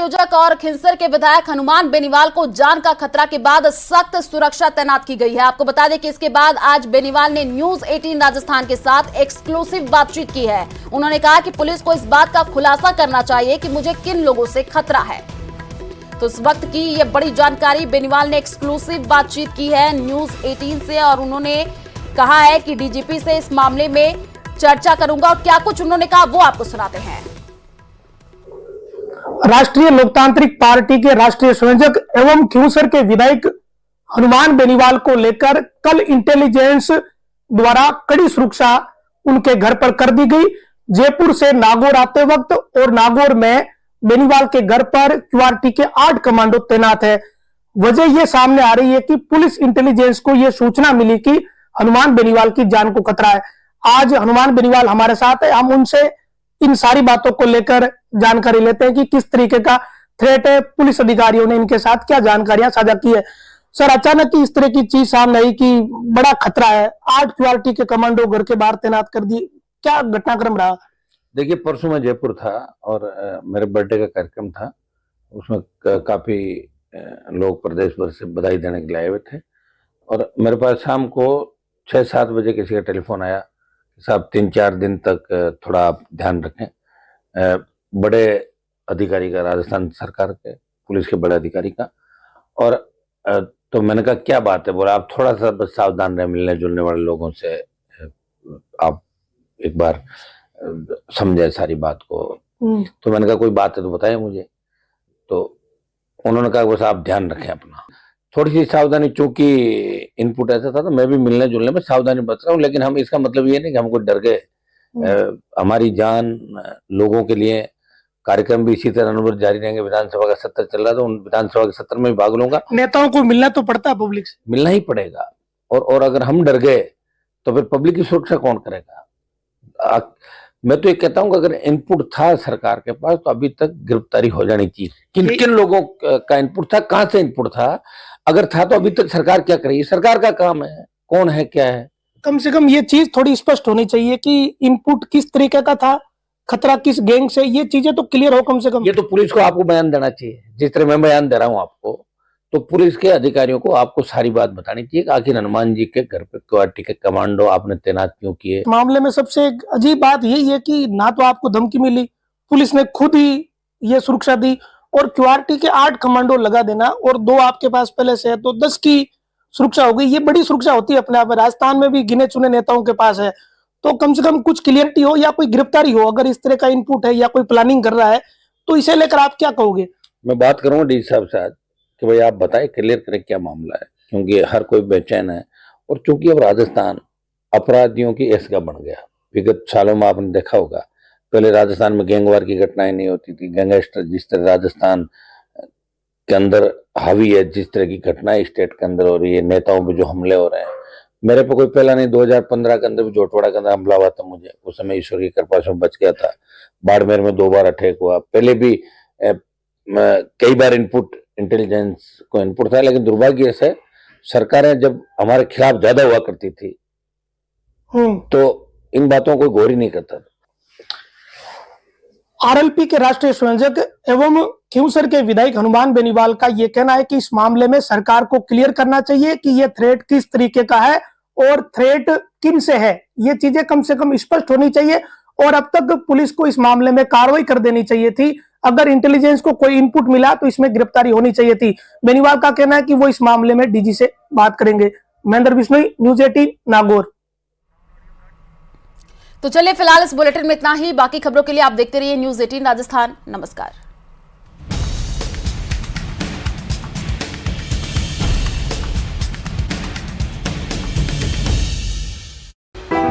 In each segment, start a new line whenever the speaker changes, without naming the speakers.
प्रायोजक और खिंसर के विधायक हनुमान बेनीवाल को जान का खतरा के बाद सख्त सुरक्षा तैनात की गई है। आपको बता दें कि इसके बाद आज बेनीवाल ने न्यूज 18 राजस्थान के साथ एक्सक्लूसिव बातचीत की है। उन्होंने कहा कि पुलिस को इस बात का खुलासा करना चाहिए कि मुझे किन लोगों से खतरा है। तो इस वक्त की यह बड़ी जानकारी बेनीवाल ने एक्सक्लूसिव बातचीत की है न्यूज 18 से और उन्होंने कहा है कि डीजीपी से इस मामले में चर्चा करूंगा और क्या कुछ उन्होंने कहा वो आपको सुनाते हैं।
राष्ट्रीय लोकतांत्रिक पार्टी के राष्ट्रीय संयोजक एवं खिंसर के विधायक हनुमान बेनीवाल को लेकर कल इंटेलिजेंस द्वारा कड़ी सुरक्षा उनके घर पर कर दी गई। जयपुर से नागौर आते वक्त और नागौर में बेनीवाल के घर पर क्यूआरटी के 8 कमांडो तैनात है। वजह यह सामने आ रही है कि पुलिस इंटेलिजेंस को यह सूचना मिली कि हनुमान बेनीवाल की जान को खतरा है। आज हनुमान बेनीवाल हमारे साथ है, हम उनसे इन सारी बातों को लेकर जानकारी लेते हैं कि किस तरीके का थ्रेट है, पुलिस अधिकारियों ने इनके साथ क्या जानकारियां साझा की है। सर, अचानक इस तरह की चीज सामने आई कि बड़ा खतरा है, 8 क्यूआरटी के कमांडो घर के बाहर तैनात कर दिए, क्या घटनाक्रम रहा?
देखिए, परसों मैं जयपुर था और मेरे बर्थडे का कार्यक्रम था। उसमें काफी लोग प्रदेश भर से बधाई देने के लिए आए हुए थे और मेरे पास शाम को 6-7 बजे किसी का टेलीफोन आया, साहब 3-4 दिन तक थोड़ा आप ध्यान रखें। बड़े अधिकारी का, राजस्थान सरकार के पुलिस के बड़े अधिकारी का। और तो मैंने कहा क्या बात है? बोला आप थोड़ा सा बस सावधान रहे, मिलने जुलने वाले लोगों से आप एक बार समझे सारी बात को। तो मैंने कहा कोई बात है तो बताइए मुझे। तो उन्होंने कहा बस आप ध्यान रखें अपना, थोड़ी सी सावधानी, चूंकि इनपुट ऐसा था तो मैं भी मिलने जुलने में सावधानी बरत रहा हूँ। लेकिन हम इसका मतलब ये नहीं कि हम कुछ डर गए। हमारी जान लोगों के लिए कार्यक्रम भी इसी तरह अनुभव जारी रहेंगे। विधानसभा का सत्र चल रहा था, उन विधानसभा के सत्र में भी भाग लूंगा।
नेताओं को मिलना तो पड़ता है, पब्लिक से
मिलना ही पड़ेगा। और अगर हम डर गए तो फिर पब्लिक की सुरक्षा कौन करेगा? मैं तो ये कहता हूं कि अगर इनपुट था सरकार के पास तो अभी तक गिरफ्तारी हो जानी चाहिए। किन किन लोगों का इनपुट था, कहां से इनपुट था? अगर था तो अभी तक सरकार क्या करेगी? सरकार का काम है, कौन है क्या है।
कम से कम ये चीज थोड़ी स्पष्ट होनी चाहिए कि इनपुट किस तरीके का था, खतरा किस गैंग से, ये चीजें तो क्लियर हो कम से कम।
ये तो पुलिस को आपको बयान देना चाहिए, जिस तरह मैं बयान दे रहा हूं आपको। तो पुलिस के अधिकारियों को आपको सारी बात बतानी चाहिए कि आखिर हनुमान जी के घर पे क्यूआरटी के कमांडो आपने तैनात क्यों किए।
मामले में सबसे अजीब बात यही है कि ना तो आपको धमकी मिली, पुलिस ने खुद ही ये सुरक्षा दी, और क्यूआरटी के 8 कमांडो लगा देना और 2 आपके पास पहले से है तो 10 की सुरक्षा हो गई। ये बड़ी सुरक्षा होती है अपने आप में। राजस्थान में भी गिने चुने नेताओं के पास है, तो कम से कम कुछ क्लियरिटी हो या कोई गिरफ्तारी हो। अगर इस तरह का इनपुट है या कोई प्लानिंग कर रहा है तो इसे लेकर आप क्या कहोगे?
मैं बात करूंगा डी साहब से आज कि भाई आप बताएं, क्लियर करें क्या मामला है, क्योंकि हर कोई बेचैन है। और चूंकि अब राजस्थान अपराधियों की ऐसगा बन गया, विगत सालों में आपने देखा होगा, पहले राजस्थान में गैंगवार की घटनाएं नहीं होती थी। गैंगस्टर जिस तरह राजस्थान के अंदर हावी है, जिस तरह की घटनाएं स्टेट के अंदर हो रही है, नेताओं पे जो हमले हो रहे हैं। मेरे पे कोई पहला नहीं, 2015 के अंदर भी जोटवाड़ा के अंदर हमला हुआ था मुझे, उस समय ईश्वर की कृपा से बच गया था। बाड़मेर में 2 बार अटैक हुआ। पहले भी कई बार इनपुट इंटेलिजेंस को इनपुट था, लेकिन दुर्भाग्य से सरकारें जब हमारे खिलाफ ज्यादा हुआ करती थी तो इन बातों को गौर ही नहीं करता।
आरएलपी के राष्ट्रीय संयोजक एवं खिंसर के विधायक हनुमान बेनीवाल का यह कहना है कि इस मामले में सरकार को क्लियर करना चाहिए कि यह थ्रेट किस तरीके का है और थ्रेट किन से है। ये चीजें कम से कम स्पष्ट होनी चाहिए और अब तक पुलिस को इस मामले में कार्रवाई कर देनी चाहिए थी। अगर इंटेलिजेंस को कोई इनपुट मिला तो इसमें गिरफ्तारी होनी चाहिए थी। बेनीवाल का कहना है कि वो इस मामले में डीजी से बात करेंगे। महेंद्र बिश्नोई, न्यूज 18 नागौर।
तो चलिए फिलहाल इस बुलेटिन में इतना ही। बाकी खबरों के लिए आप देखते रहिए न्यूज 18 राजस्थान। नमस्कार।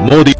मोदी